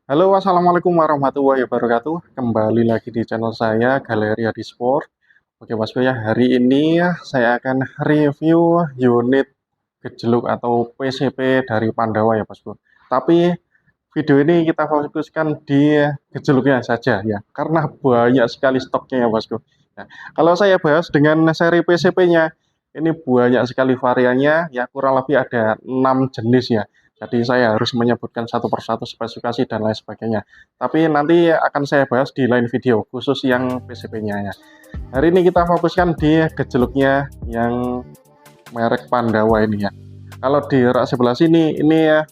Halo, assalamualaikum warahmatullahi wabarakatuh. Kembali lagi di channel saya, Galeri Adi Sport. Oke, bosku ya, hari ini saya akan review unit gejluk atau PCP dari Pandawa ya, bosku. Tapi video ini kita fokuskan di gejluknya saja ya, karena banyak sekali stoknya ya, bosku. Nah, kalau saya bahas dengan seri PCP-nya, ini banyak sekali variannya, ya kurang lebih ada 6 jenis ya. Jadi saya harus menyebutkan satu persatu spesifikasi dan lain sebagainya. Tapi nanti akan saya bahas di lain video, khusus yang PCP-nya ya. Hari ini kita fokuskan di gejluknya yang merek Pandawa ini ya. Kalau di rak sebelah sini, ini ya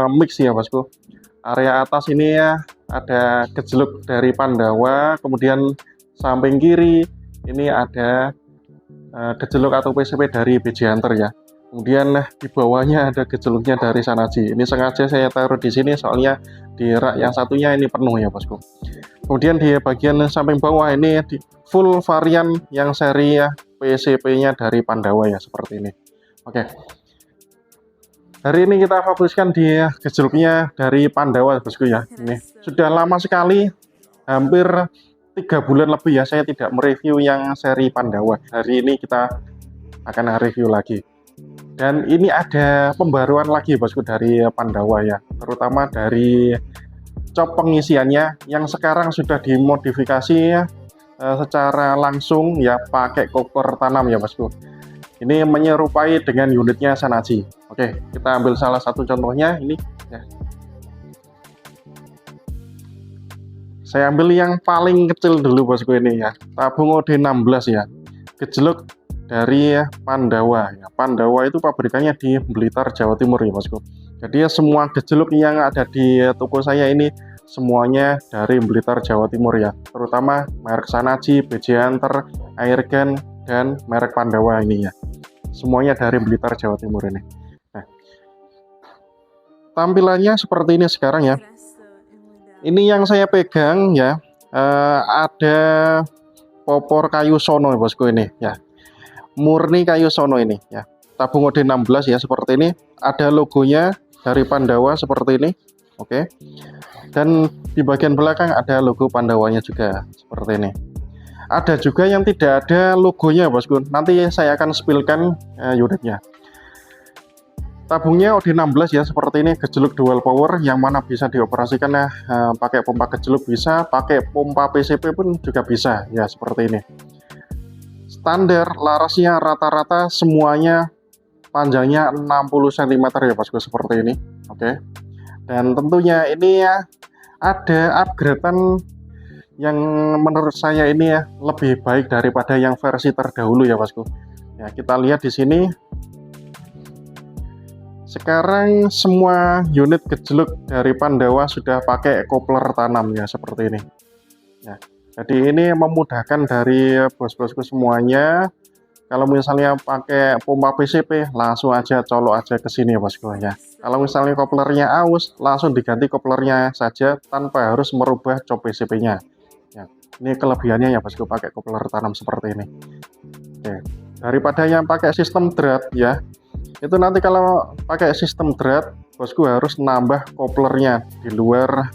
mix ya, bosku. Area atas ini ya ada gejluk dari Pandawa, kemudian samping kiri ini ada gejluk atau PCP dari BJ Hunter ya. Kemudian di bawahnya ada gejluknya dari Shanachi. Ini sengaja saya taruh di sini soalnya di rak yang satunya ini penuh ya, bosku. Kemudian di bagian samping bawah ini di full varian yang seri ya, PCP-nya dari Pandawa ya, seperti ini. Oke. Hari ini kita fokuskan di gejluknya dari Pandawa, bosku ya. Ini sudah lama sekali, hampir 3 bulan lebih ya saya tidak mereview yang seri Pandawa. Hari ini kita akan review lagi. Dan ini ada pembaruan lagi, bosku, dari Pandawa ya, terutama dari cop pengisiannya yang sekarang sudah dimodifikasi ya, secara langsung ya, pakai koper tanam ya, bosku. Ini menyerupai dengan unitnya Shanachi. Oke, kita ambil salah satu contohnya ini ya. Saya ambil yang paling kecil dulu, bosku, ini ya, tabung OD16 ya, gejluk dari Pandawa ya. Pandawa itu pabrikannya di Blitar, Jawa Timur ya, bosku. Jadi ya semua gejluk yang ada di toko saya ini semuanya dari Blitar, Jawa Timur ya, terutama merek Shanachi, BJ Hunter, Airgun, dan merek Pandawa ini ya, semuanya dari Blitar, Jawa Timur ini. Nah, tampilannya seperti ini sekarang ya. Ini yang saya pegang ya, ada popor kayu sono, bosku, ini ya, murni kayu sono ini ya, tabung OD16 ya, seperti ini. Ada logonya dari Pandawa seperti ini. Oke, dan di bagian belakang ada logo Pandawanya juga seperti ini. Ada juga yang tidak ada logonya, bosku, nanti saya akan spillkan unitnya. Tabungnya OD16 ya, seperti ini, gejluk dual power yang mana bisa dioperasikan ya, pakai pompa gejluk bisa, pakai pompa PCP pun juga bisa ya, seperti ini. Standar larasnya rata-rata semuanya panjangnya 60 cm ya, bosku, seperti ini. Oke. Dan tentunya ini ya ada upgradean yang menurut saya ini ya lebih baik daripada yang versi terdahulu ya, bosku. Ya, kita lihat di sini. Sekarang semua unit gejluk dari Pandawa sudah pakai kopler tanam ya, seperti ini. Ya. Jadi ini memudahkan dari bos-bosku semuanya. Kalau misalnya pakai pompa PCP, langsung aja colok aja ke sini ya, bosku ya. Kalau misalnya koplernya aus, langsung diganti koplernya saja tanpa harus merubah cop PCP-nya. Ya, ini kelebihannya ya, bosku, pakai kopler tanam seperti ini. Oke. Daripada yang pakai sistem drat ya, itu nanti kalau pakai sistem drat, bosku harus nambah koplernya di luar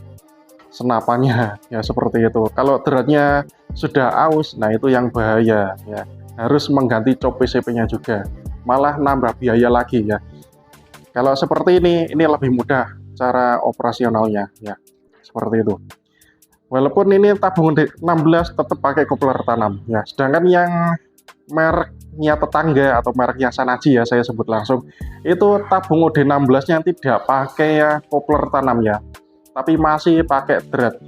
senapannya ya, seperti itu. Kalau dratnya sudah aus, nah itu yang bahaya ya, harus mengganti cop PCP-nya juga, malah nambah biaya lagi ya. Kalau seperti ini lebih mudah cara operasionalnya ya, seperti itu. Walaupun ini tabung 16 tetap pakai kopler tanam ya, sedangkan yang mereknya tetangga atau mereknya Shanachi ya, saya sebut langsung, itu tabung OD16 nya tidak pakai ya kopler tanam ya, tapi masih pakai drat.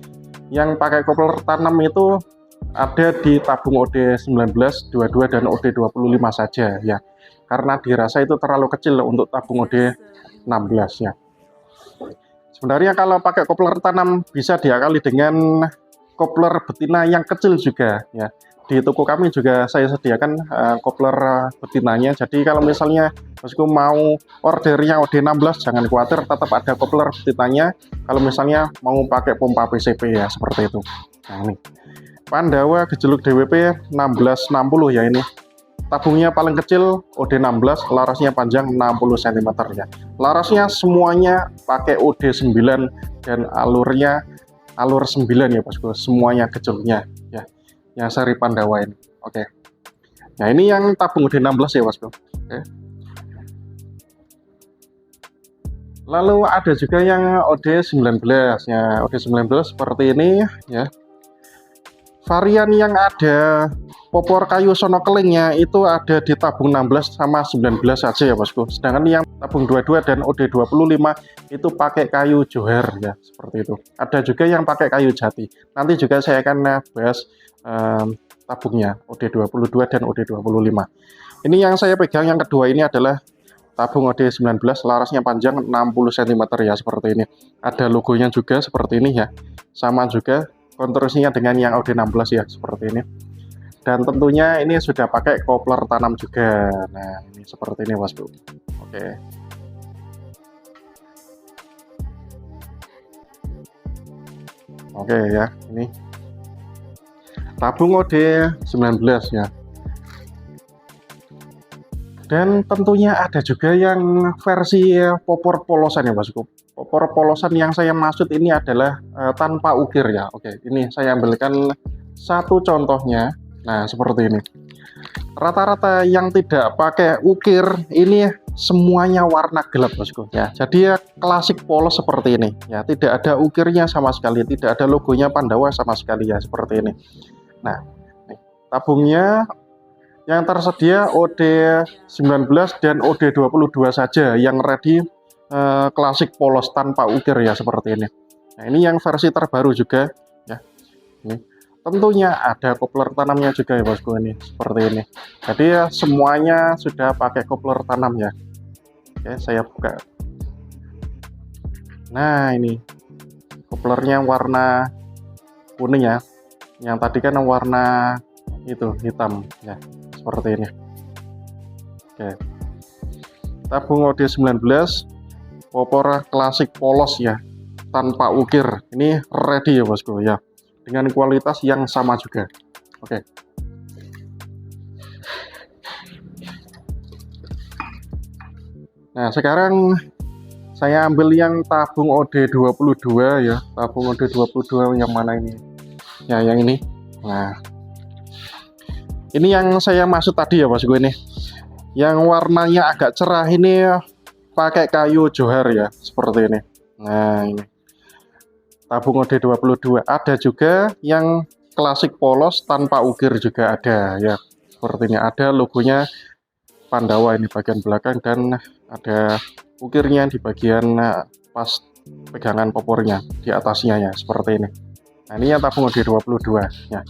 Yang pakai kopler tanam itu ada di tabung OD19, 22, dan OD25 saja ya, karena dirasa itu terlalu kecil untuk tabung OD16 ya. Sebenarnya kalau pakai kopler tanam bisa diakali dengan kopler betina yang kecil juga ya. Di toko kami juga saya sediakan kopler betinanya. Jadi kalau misalnya bosku mau ordernya OD16, jangan khawatir, tetap ada kopler betinanya. Kalau misalnya mau pakai pompa PCP ya, seperti itu. Nah, ini Pandawa gejluk DWP 1660 ya, ini tabungnya paling kecil OD16, larasnya panjang 60 cm ya. Larasnya semuanya pakai OD9 dan alurnya alur 9 ya bosku, semuanya gejolaknya ya, yang seri Pandawa ini. Oke. Nah, ini yang tabung OD16 ya bosku. Oke. Lalu ada juga yang OD19 ya, OD19 seperti ini ya. Varian yang ada popor kayu sono kelingnya itu ada di tabung 16 sama 19 saja ya bosku. Sedangkan yang tabung 22 dan OD25 itu pakai kayu johar ya, seperti itu. Ada juga yang pakai kayu jati. Nanti juga saya akan bahas tabungnya OD22 dan OD25. Ini yang saya pegang yang kedua ini adalah tabung OD19, larasnya panjang 60 cm ya, seperti ini. Ada logonya juga seperti ini ya. Sama juga konstruksinya dengan yang OD16 ya, seperti ini. Dan tentunya ini sudah pakai kopler tanam juga. Nah, ini seperti ini bosku. Oke. Oke ya, ini tabung OD19 ya. Dan tentunya ada juga yang versi popor polosan ya bosku. Popor polosan yang saya maksud ini adalah tanpa ukir ya. Oke, ini saya ambilkan satu contohnya. Nah, seperti ini. Rata-rata yang tidak pakai ukir ini semuanya warna gelap bosku ya. Jadi ya klasik polos seperti ini ya, tidak ada ukirnya sama sekali, tidak ada logonya Pandawa sama sekali ya, seperti ini. Nah, nih, tabungnya yang tersedia OD19 dan OD22 saja yang ready klasik polos tanpa ukir ya, seperti ini. Nah, ini yang versi terbaru juga ya. Ini tentunya ada kopler tanamnya juga ya bosku, ini seperti ini. Jadi ya semuanya sudah pakai kopler tanam ya. Oke, saya buka. Nah, ini koplernya warna kuning ya. Yang tadi kan warna itu hitam ya, seperti ini. Oke. Tabung OD19 popor klasik polos ya, tanpa ukir. Ini ready ya bosku ya, dengan kualitas yang sama juga. Oke. Nah, sekarang saya ambil yang tabung OD22 ya. Tabung OD22 yang mana ini? Ya, yang ini. Nah, ini yang saya maksud tadi ya bosku, ini yang warnanya agak cerah ini pakai kayu johar ya, seperti ini. Nah, ini tabung OD22. Ada juga yang klasik polos tanpa ukir juga ada ya, seperti ini. Ada logonya Pandawa ini bagian belakang, dan ada ukirnya di bagian pas pegangan popornya di atasnya ya, seperti ini. Nah, ini yang tabung OD22 ya.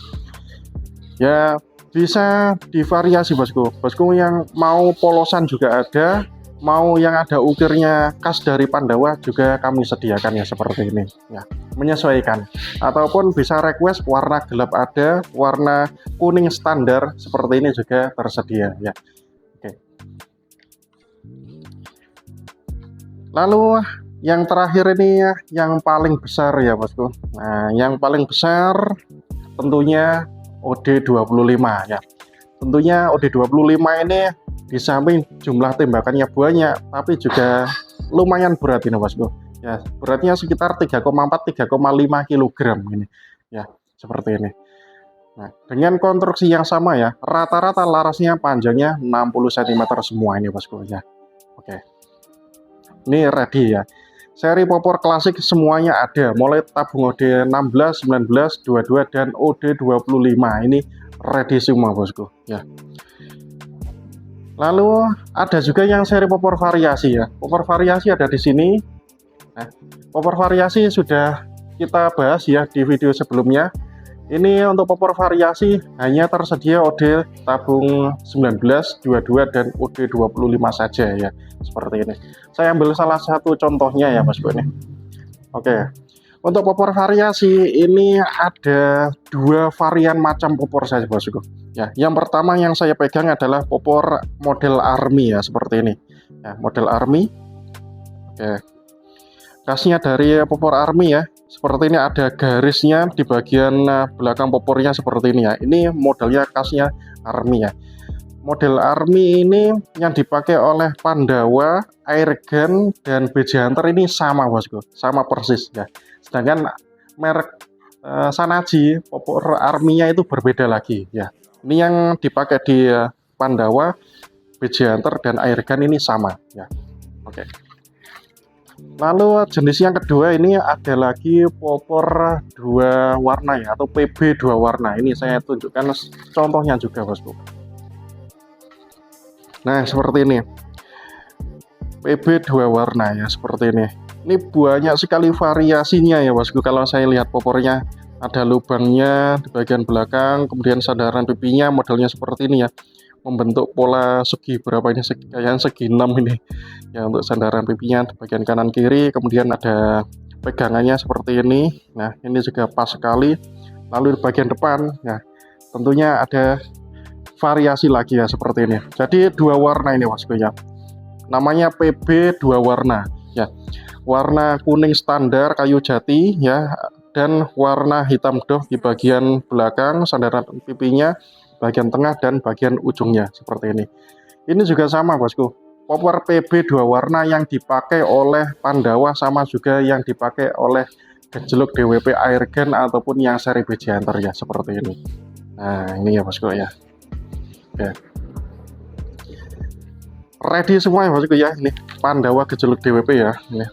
Ya, bisa divariasi bosku. Bosku yang mau polosan juga ada, mau yang ada ukirnya khas dari Pandawa juga kami sediakan ya, seperti ini ya, menyesuaikan. Ataupun bisa request warna gelap ada, warna kuning standar seperti ini juga tersedia ya. Oke. Lalu yang terakhir ini yang paling besar ya bosku. Nah, yang paling besar tentunya OD25 ya. Tentunya OD25 ini di samping jumlah tembakannya banyak, tapi juga lumayan berat ini bosku ya. Beratnya sekitar 3,4-3,5 kg ini ya, seperti ini. Nah, dengan konstruksi yang sama ya, rata-rata larasnya panjangnya 60 cm semua ini bosku ya. Oke, ini ready ya. Seri popor klasik semuanya ada, mulai tabung OD16, 19, 22 dan OD25 ini ready semua bosku ya. Lalu ada juga yang seri popor variasi ya. Popor variasi ada di sini. Nah, popor variasi sudah kita bahas ya di video sebelumnya. Ini untuk popor variasi hanya tersedia OD tabung 19, 22 dan OD25 saja ya, seperti ini. Saya ambil salah satu contohnya ya bosku ini. Oke. Untuk popor variasi ini ada dua varian macam popor saja bosku ya. Yang pertama yang saya pegang adalah popor model army ya, seperti ini ya, model army. Oke, khasnya dari popor army ya, seperti ini, ada garisnya di bagian belakang popornya seperti ini ya. Ini modelnya khasnya army ya. model Army ini yang dipakai oleh Pandawa, Airgun, dan BJ Hunter ini sama bosku, sama persis ya. Sedangkan merek Shanachi popor Army-nya itu berbeda lagi ya. Ini yang dipakai di Pandawa, BJ Hunter, dan Airgun ini sama ya. Oke. Lalu jenis yang kedua ini ada lagi popor 2 warna ya, atau PB 2 warna. Ini saya tunjukkan contohnya juga bosku. Nah seperti ini, PB 2 warna ya, seperti ini. Ini banyak sekali variasinya ya bosku. Kalau saya lihat popornya, ada lubangnya di bagian belakang, kemudian sandaran pipinya modelnya seperti ini ya, membentuk pola segi berapa ini, kayaknya segi 6 ini ya untuk sandaran pipinya di bagian kanan kiri. Kemudian ada pegangannya seperti ini. Nah ini juga pas sekali. Lalu di bagian depan ya tentunya ada variasi lagi ya seperti ini. Jadi 2 warna ini bosku ya, namanya PB 2 warna ya, warna kuning standar kayu jati ya, dan warna hitam doff di bagian belakang sandaran pipinya, bagian tengah, dan bagian ujungnya seperti ini. Ini juga sama bosku, popor PB 2 warna yang dipakai oleh Pandawa sama juga yang dipakai oleh gejluk DWP Airgun ataupun yang seri BJ Hunter ya, seperti ini. Nah ini ya bosku ya. Ya. Ready semua ya bosku ya, ini Pandawa gejluk DWP ya ini.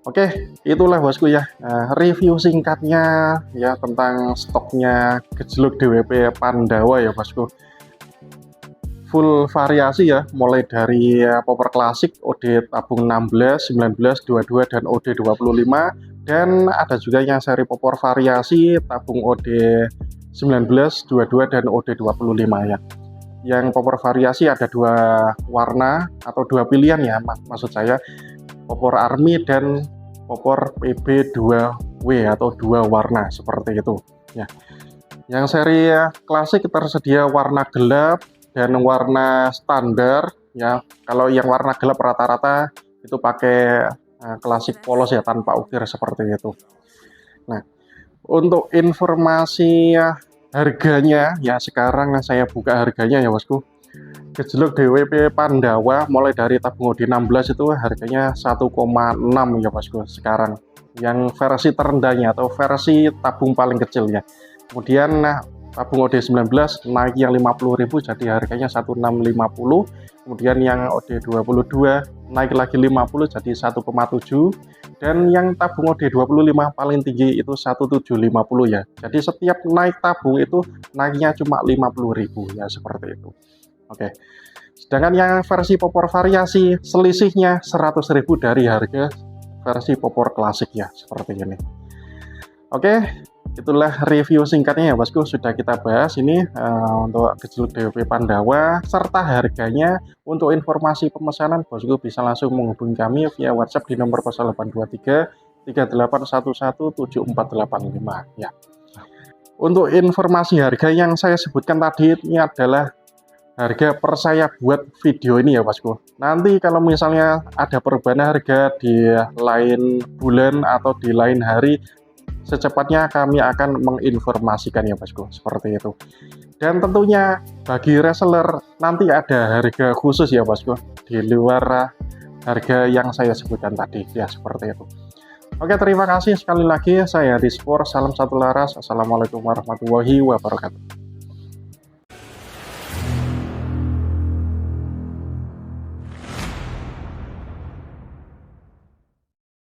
Oke, itulah bosku ya review singkatnya ya tentang stoknya gejluk DWP Pandawa ya bosku. Full variasi ya, mulai dari popor klasik OD tabung 16, 19, 22, dan OD 25, dan ada juga yang seri popor variasi tabung OD 19, 22, dan OD 25 ya. Yang popor variasi ada 2 warna atau 2 pilihan ya, maksud saya popor Army dan popor PB 2W atau 2 warna seperti itu ya. Yang seri klasik tersedia warna gelap dan warna standar ya. Kalau yang warna gelap rata-rata itu pakai klasik polos ya, tanpa ukir seperti itu. Nah untuk informasi harganya ya, sekarang saya buka harganya ya bosku. Gejluk DWP Pandawa mulai dari tabung OD 16 itu harganya 1,6 ya bosku sekarang, yang versi terendahnya atau versi tabung paling kecil ya. Kemudian tabung OD 19 naik yang 50.000 jadi harganya 1650. Kemudian yang OD 22 naik lagi 50 jadi 1,7, dan yang tabung OD 25 paling tinggi itu 1750 ya. Jadi setiap naik tabung itu naiknya cuma 50.000 ya, seperti itu. Oke. Sedangkan yang versi popor variasi selisihnya 100.000 dari harga versi popor klasik ya, seperti ini. Oke, itulah review singkatnya ya bosku. Sudah kita bahas ini untuk gejluk DWP Pandawa serta harganya. Untuk informasi pemesanan bosku bisa langsung menghubungi kami via WhatsApp di nomor 0823 3811 7485 ya. Untuk informasi harga yang saya sebutkan tadi ini adalah harga per saya buat video ini ya bosku. Nanti kalau misalnya ada perubahan harga di lain bulan atau di lain hari, secepatnya kami akan menginformasikan ya bosku, seperti itu. Dan tentunya bagi reseller nanti ada harga khusus ya bosku, di luar harga yang saya sebutkan tadi ya, seperti itu. Oke, terima kasih sekali lagi. Saya Rizpor, salam satu laras. Assalamualaikum warahmatullahi wabarakatuh.